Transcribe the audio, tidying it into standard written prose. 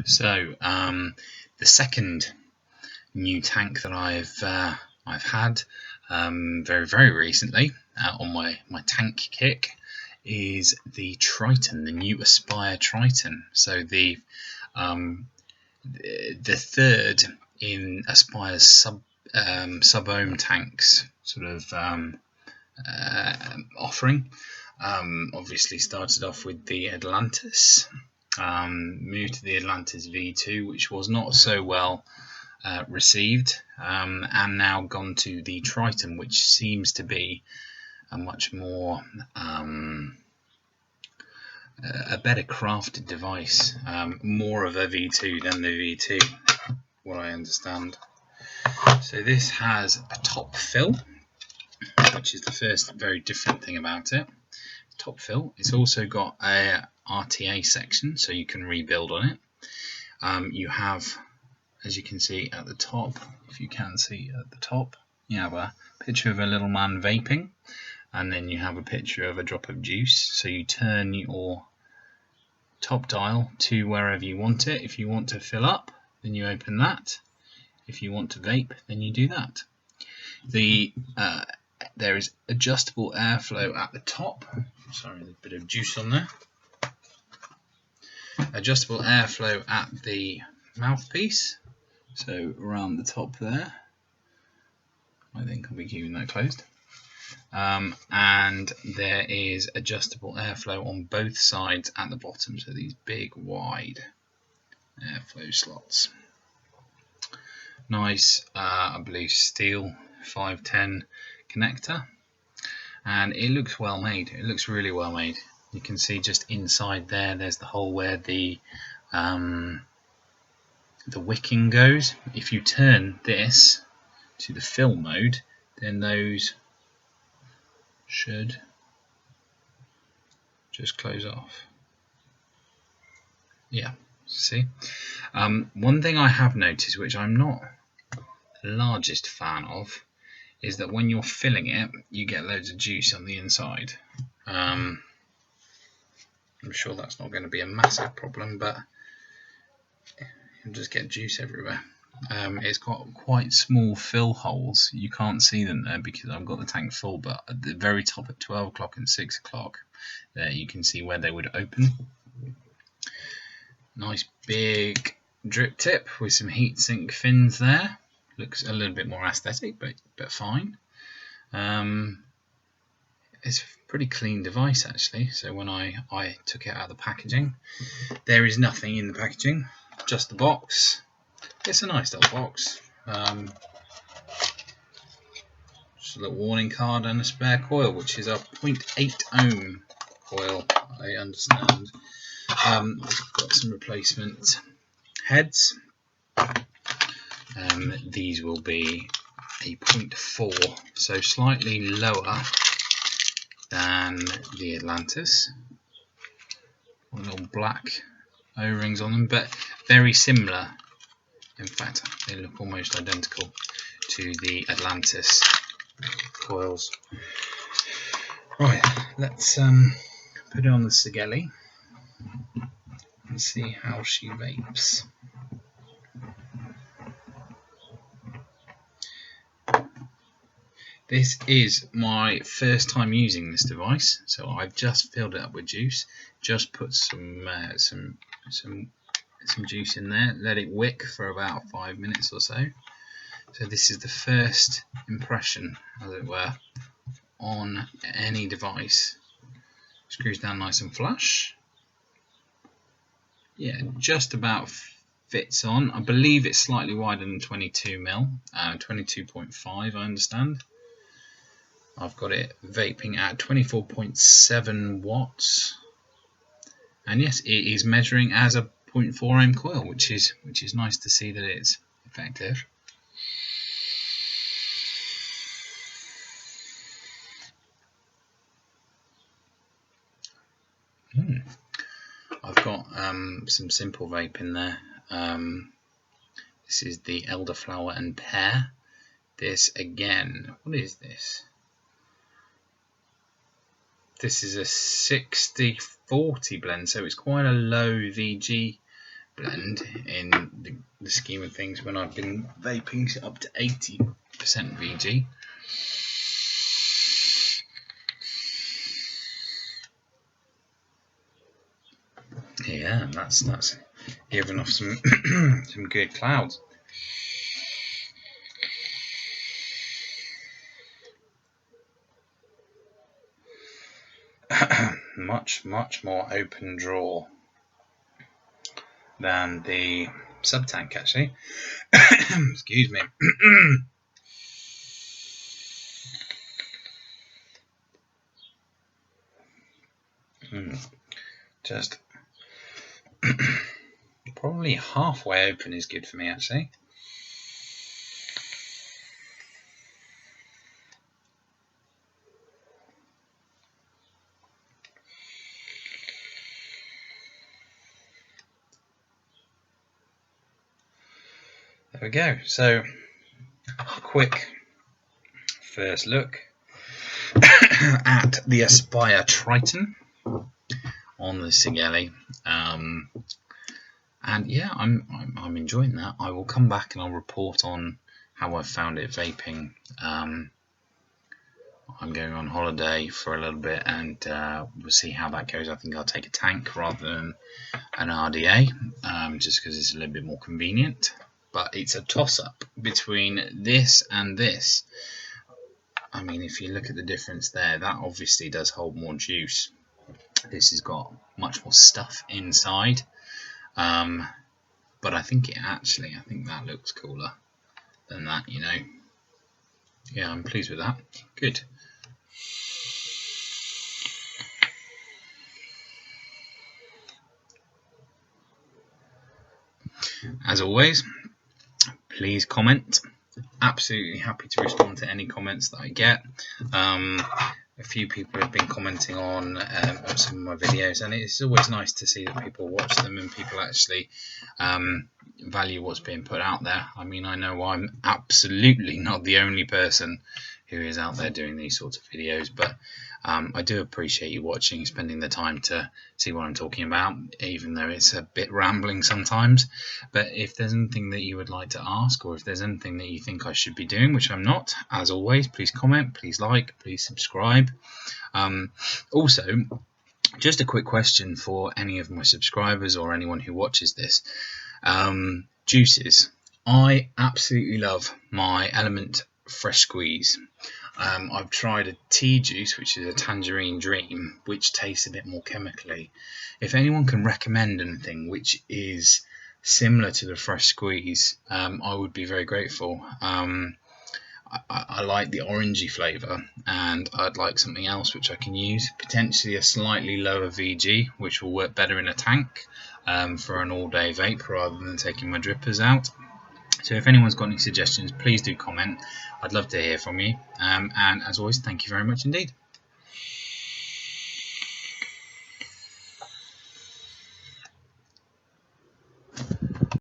So the second new tank that I've had very recently on my tank kick is the Triton, the new Aspire Triton. So the third in Aspire's sub-ohm tanks sort of offering. Obviously started off with the Atlantis, moved to the Atlantis V2, which was not so well received, and now gone to the Triton, which seems to be a much more a better crafted device, more of a V2 than the V2, what I understand. So this has a top fill, which is the first very different thing about it. Top fill. It's also got a RTA section, so you can rebuild on it. You have, as you can see at the top, if you can see at the top, you have a picture of a little man vaping, and then you have a picture of a drop of juice. So you turn your top dial to wherever you want it. If you want to fill up, then you open that. If you want to vape, then you do that. There is adjustable airflow at the top. Sorry, there's a bit of juice on there. Adjustable airflow at the mouthpiece, so around the top there. I think I'll be keeping that closed. And there is adjustable airflow on both sides at the bottom, so these big wide airflow slots. Nice blue steel 510 connector, and it looks well made. It looks really well made. You can see just inside there's the hole where the wicking goes. If you turn this to the fill mode, then those should just close off. Yeah, see. One thing I have noticed, which I'm not the largest fan of, is that when you're filling it, you get loads of juice on the inside. I'm sure that's not going to be a massive problem, but you'll just get juice everywhere. It's got quite small fill holes. You can't see them there because I've got the tank full, but at the very top at 12 o'clock and 6 o'clock, there you can see where they would open. Nice big drip tip with some heatsink fins there. Looks a little bit more aesthetic, but fine. It's a pretty clean device actually. So when I took it out of the packaging, there is nothing in the packaging, just the box. It's a nice little box. Just a little warning card and a spare coil, which is a 0.8 ohm coil, I understand. I've got some replacement heads. These will be a 0.4, so slightly lower than the Atlantis. Little black O-rings on them, but very similar. In fact, they look almost identical to the Atlantis coils. Right, let's put it on the Sigelli and see how she vapes. This is my first time using this device, so I've just filled it up with juice. Just put some juice in there, let it wick for about 5 minutes or so. So this is the first impression, as it were, on any device. Screws down nice and flush. Yeah, just about fits on. I believe it's slightly wider than 22mm, 22.5 I understand. I've got it vaping at 24.7 watts, and yes, it is measuring as a 0.4 ohm coil, which is nice to see that it's effective. I've got some simple vape in there. This is the elderflower and pear. This again, what is this? This is a 60-40 blend, so it's quite a low VG blend in the scheme of things when I've been vaping up to 80% VG. Yeah, that's giving off some some good clouds. much more open draw than the sub-tank, actually. Excuse me. Just probably halfway open is good for me, actually. There we go. So, quick first look at the Aspire Triton on the e-cig. And yeah, I'm enjoying that. I will come back and I'll report on how I found it vaping. I'm going on holiday for a little bit, and we'll see how that goes. I think I'll take a tank rather than an RDA, just because it's a little bit more convenient. But it's a toss-up between this and this. I mean, if you look at the difference there, that obviously does hold more juice. This has got much more stuff inside. But I think that looks cooler than that, you know. Yeah, I'm pleased with that. Good. As always, please comment. Absolutely happy to respond to any comments that I get. A few people have been commenting on some of my videos, and it's always nice to see that people watch them and people actually value what's being put out there. I mean, I know I'm absolutely not the only person who is out there doing these sorts of videos, but I do appreciate you watching, spending the time to see what I'm talking about, even though it's a bit rambling sometimes. But if there's anything that you would like to ask, or if there's anything that you think I should be doing, which I'm not, as always, please comment, please like, please subscribe. Also, just a quick question for any of my subscribers or anyone who watches this. Juices. I absolutely love my Element Fresh Squeeze. I've tried a tea juice, which is a Tangerine Dream, which tastes a bit more chemically. If anyone can recommend anything which is similar to the Fresh Squeeze, I would be very grateful. I like the orangey flavour, and I'd like something else which I can use, potentially a slightly lower VG, which will work better in a tank for an all-day vape rather than taking my drippers out. So if anyone's got any suggestions, please do comment. I'd love to hear from you. And as always, thank you very much indeed.